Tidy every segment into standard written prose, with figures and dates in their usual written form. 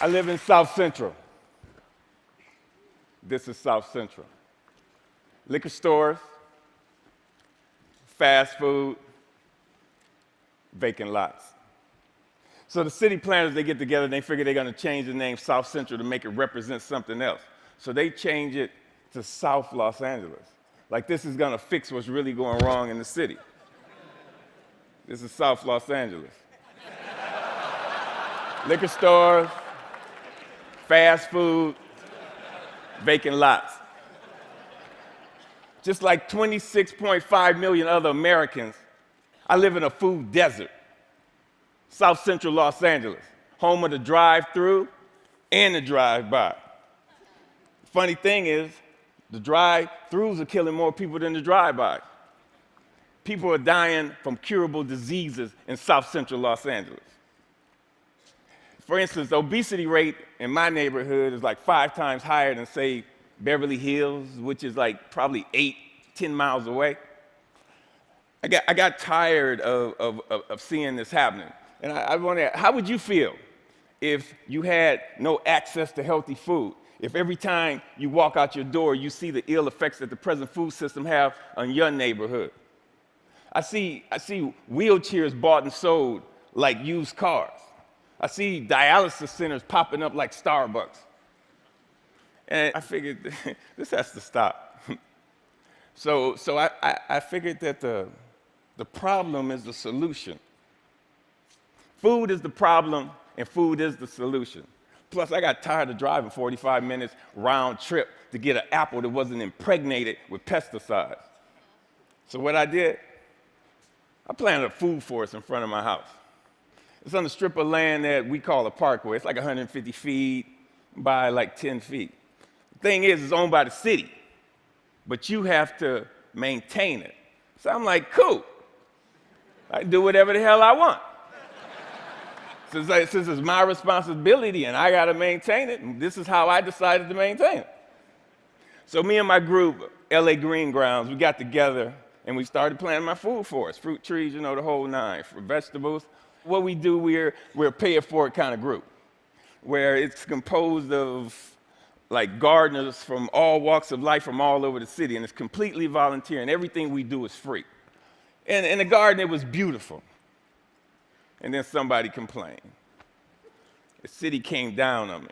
I live in South Central. This is South Central. Liquor stores, fast food, vacant lots. So the city planners, they get together and they figure they're going to change the name South Central to make it represent something else. So they change it to South Los Angeles. Like this is going to fix what's really going wrong in the city. This is South Los Angeles. Liquor stores, fast food, vacant lots. Just like 26.5 million other Americans, I live in a food desert. South Central Los Angeles, home of the drive-through and the drive-by. Funny thing is, the drive-throughs are killing more people than the drive-by. People are dying from curable diseases in South Central Los Angeles. For instance, the obesity rate in my neighborhood is like 5 times higher than, say, Beverly Hills, which is like probably 10 miles away. I got tired of seeing this happening. And I wonder, how would you feel if you had no access to healthy food? If every time you walk out your door, you see the ill effects that the present food system have on your neighborhood? I see wheelchairs bought and sold like used cars. I see dialysis centers popping up like Starbucks. And I figured this has to stop. So I figured that the problem is the solution. Food is the problem, and food is the solution. Plus, I got tired of driving 45 minutes round trip to get an apple that wasn't impregnated with pesticides. So what I did, I planted a food forest in front of my house. It's on a strip of land that we call a parkway. It's like 150 feet by like 10 feet. The thing is, it's owned by the city, but you have to maintain it. So I'm like, cool. I can do whatever the hell I want. Since it's my responsibility and I got to maintain it, and this is how I decided to maintain it. So me and my group, LA Green Grounds, we got together and we started planting my food forest, fruit trees, the whole nine, for vegetables. What we do, we're a pay-it-forward kind of group, where it's composed of like gardeners from all walks of life from all over the city, and it's completely volunteer, and everything we do is free. And in the garden, it was beautiful. And then somebody complained. The city came down on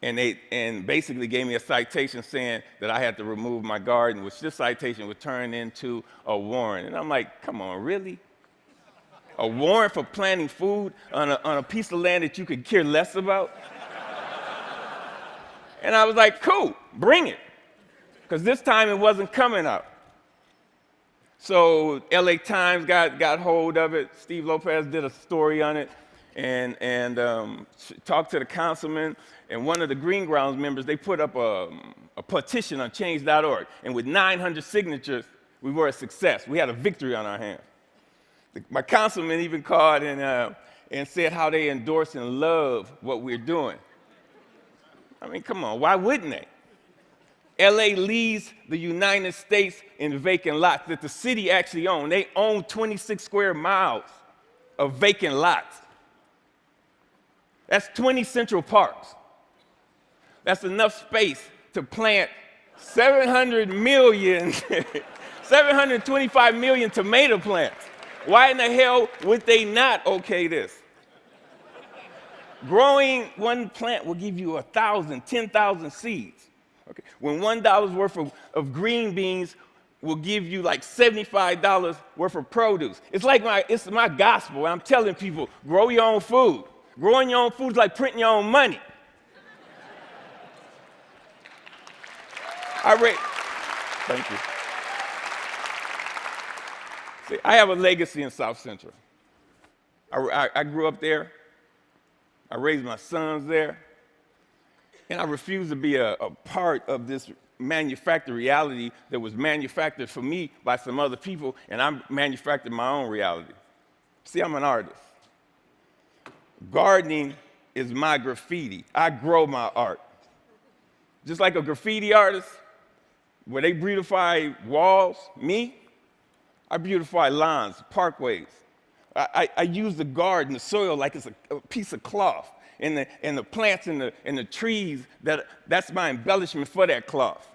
me, and basically gave me a citation saying that I had to remove my garden, which this citation would turn into a warrant. And I'm like, come on, really? A warrant for planting food on a piece of land that you could care less about? And I was like, cool, bring it. Because this time it wasn't coming out. So LA Times got hold of it. Steve Lopez did a story on it and talked to the councilman. And one of the Green Grounds members, they put up a petition on change.org. And with 900 signatures, we were a success. We had a victory on our hands. My councilman even called and said how they endorse and love what we're doing. I mean, come on, why wouldn't they? LA leads the United States in vacant lots that the city actually owns. They own 26 square miles of vacant lots. That's 20 Central Parks. That's enough space to plant 725 million tomato plants. Why in the hell would they not okay this? Growing one plant will give you 1,000, 10,000 seeds. Okay. When $1 worth of green beans will give you like $75 worth of produce. It's my gospel. I'm telling people, grow your own food. Growing your own food is like printing your own money. Thank you. See, I have a legacy in South Central. I grew up there. I raised my sons there. And I refuse to be a part of this manufactured reality that was manufactured for me by some other people, and I manufactured my own reality. See, I'm an artist. Gardening is my graffiti. I grow my art. Just like a graffiti artist, where they beautify walls, me, I beautify lawns, parkways. I use the garden, the soil, like it's a piece of cloth. And the plants and the trees, that's my embellishment for that cloth.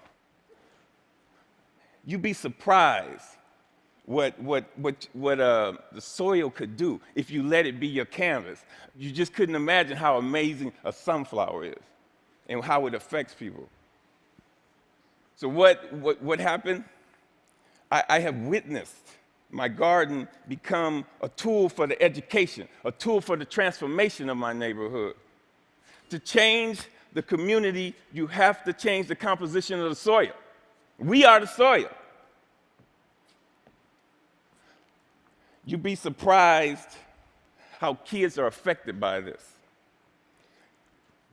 You'd be surprised what the soil could do if you let it be your canvas. You just couldn't imagine how amazing a sunflower is and how it affects people. So what happened? I have witnessed my garden become a tool for the education, a tool for the transformation of my neighborhood. To change the community, you have to change the composition of the soil. We are the soil. You'd be surprised how kids are affected by this.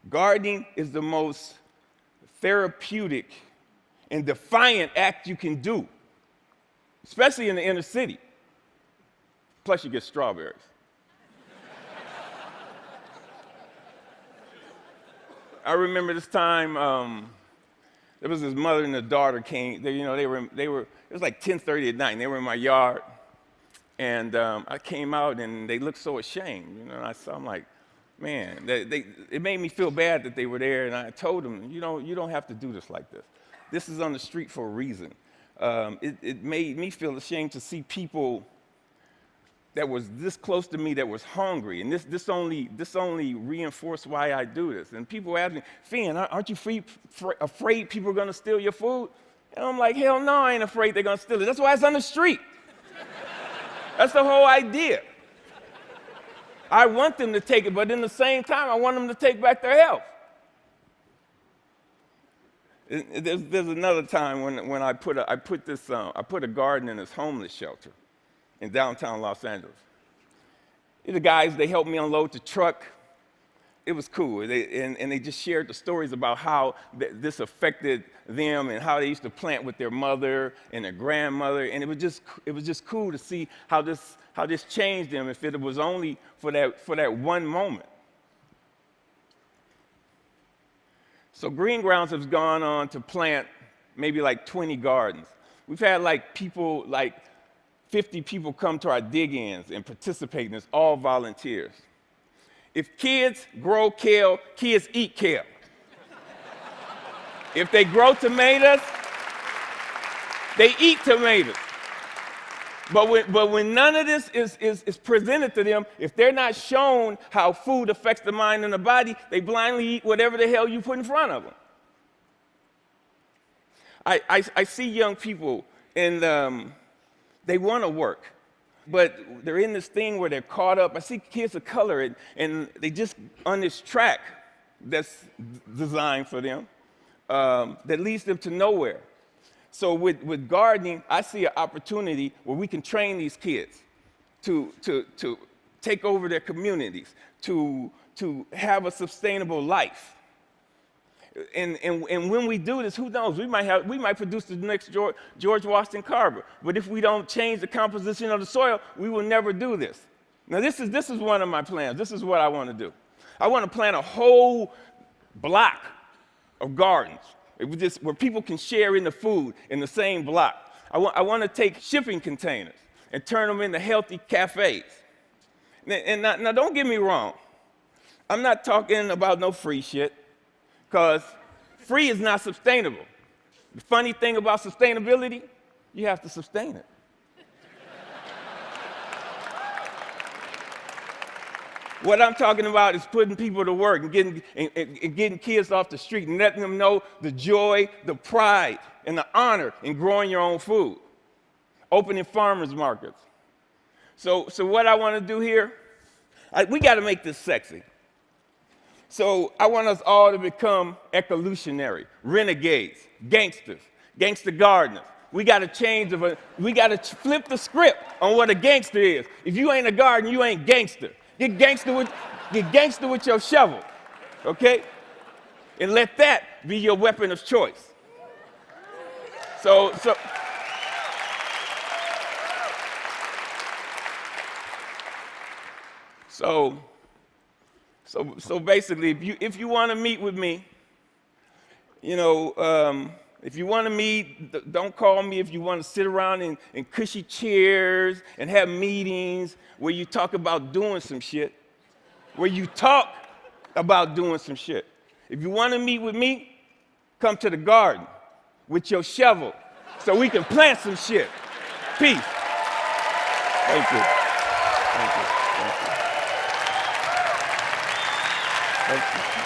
Gardening is the most therapeutic and defiant act you can do, especially in the inner city. Plus, you get strawberries. I remember this time, there was this mother and a daughter came. They were. It was like 10:30 at night, and they were in my yard. And I came out, and they looked so ashamed. And I'm like, man, it made me feel bad that they were there. And I told them, you don't have to do this like this. This is on the street for a reason. It made me feel ashamed to see people that was this close to me that was hungry. And this only reinforced why I do this. And people ask me, Finn, aren't you afraid people are going to steal your food? And I'm like, hell no, I ain't afraid they're going to steal it. That's why it's on the street. That's the whole idea. I want them to take it, but in the same time, I want them to take back their health. There's another time when I put a garden in this homeless shelter in downtown Los Angeles. The guys, they helped me unload the truck. It was cool. They just shared the stories about how this affected them and how they used to plant with their mother and their grandmother. And it was just cool to see how this changed them if it was only for that one moment. So Green Grounds has gone on to plant maybe like 20 gardens. We've had like 50 people come to our dig-ins and participate, and it's all volunteers. If kids grow kale, kids eat kale. If they grow tomatoes, they eat tomatoes. But when none of this is presented to them, if they're not shown how food affects the mind and the body, they blindly eat whatever the hell you put in front of them. I see young people, and they want to work, but they're in this thing where they're caught up. I see kids of color, and they just on this track that's designed for them that leads them to nowhere. So with gardening, I see an opportunity where we can train these kids to take over their communities, to have a sustainable life. And when we do this, who knows? We might produce the next George Washington Carver. But if we don't change the composition of the soil, we will never do this. Now, this is one of my plans. This is what I want to do. I want to plant a whole block of gardens where people can share in the food in the same block. I want to take shipping containers and turn them into healthy cafes. And now don't get me wrong. I'm not talking about no free shit, because free is not sustainable. The funny thing about sustainability, you have to sustain it. What I'm talking about is putting people to work and getting kids off the street and letting them know the joy, the pride, and the honor in growing your own food. Opening farmers markets. So what I want to do here, we got to make this sexy. So I want us all to become ecolutionary, renegades, gangsters, gangster gardeners. We got to we got to flip the script on what a gangster is. If you ain't a gardener, you ain't gangster. Get gangster with your shovel, okay? And let that be your weapon of choice. So So basically, if you want to meet with me, if you want to meet, don't call me. If you want to sit around in cushy chairs and have meetings where you talk about doing some shit, where you talk about doing some shit. If you want to meet with me, come to the garden with your shovel so we can plant some shit. Peace. Thank you. Thank you. Thank you. Thank you.